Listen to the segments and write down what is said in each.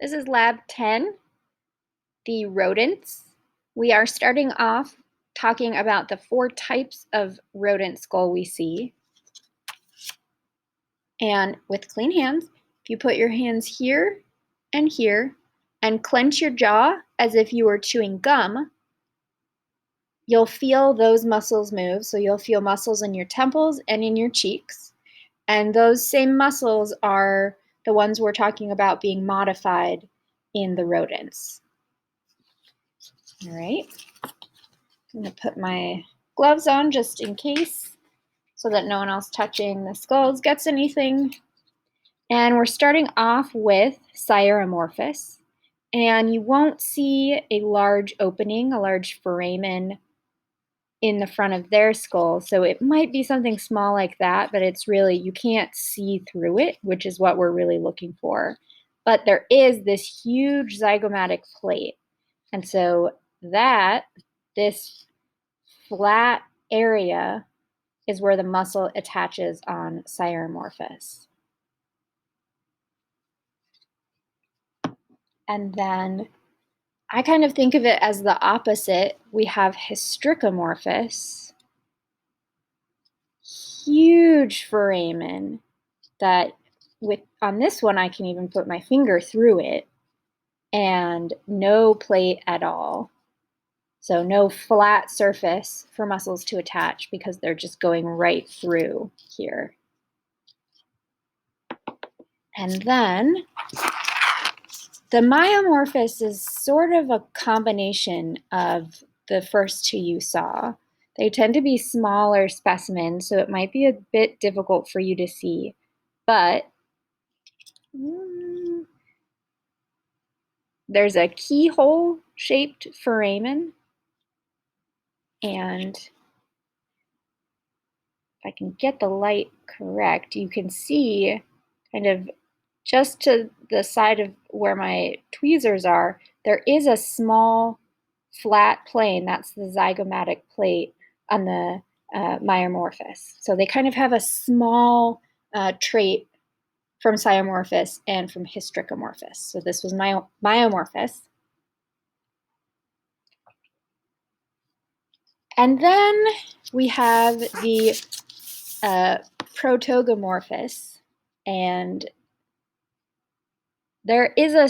This is Lab 10, the rodents. We are starting off talking about the 4 types of rodent skull we see. And with clean hands, if you put your hands here and clench your jaw as if you were chewing gum, you'll feel those muscles move. So you'll feel muscles in your temples and in your cheeks. And those same muscles are the ones we're talking about being modified in the rodents. All right, I'm going to put my gloves on just in case so that no one else touching the skulls gets anything. And we're starting off with Cyromorphus. And you won't see a large opening, a large foramen in the front of their skull. So it might be something small like that, but it's really, you can't see through it, which is what we're really looking for. But there is this huge zygomatic plate. And so this flat area is where the muscle attaches on Cyromorphus. And then I kind of think of it as the opposite. We have Hystricomorphus, huge foramen that on this one I can even put my finger through it and no plate at all. So no flat surface for muscles to attach because they're just going right through here. And then the myomorphous is sort of a combination of the first 2 you saw. They tend to be smaller specimens, so it might be a bit difficult for you to see, but there's a keyhole-shaped foramen, and if I can get the light correct, you can see kind of just to the side of where my tweezers are, there is a small flat plane. That's the zygomatic plate on the myomorphous. So they kind of have a small trait from Cyromorphus and from Hystricomorphus. So this was myomorphous. And then we have the protogomorphous, and there is a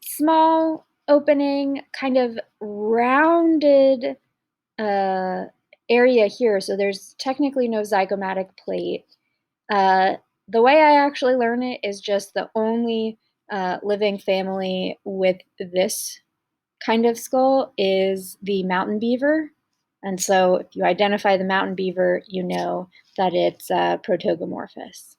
small opening, kind of rounded area here. So there's technically no zygomatic plate. The way I actually learn it is just the only living family with this kind of skull is the mountain beaver. And so if you identify the mountain beaver, you know that it's protogomorphous.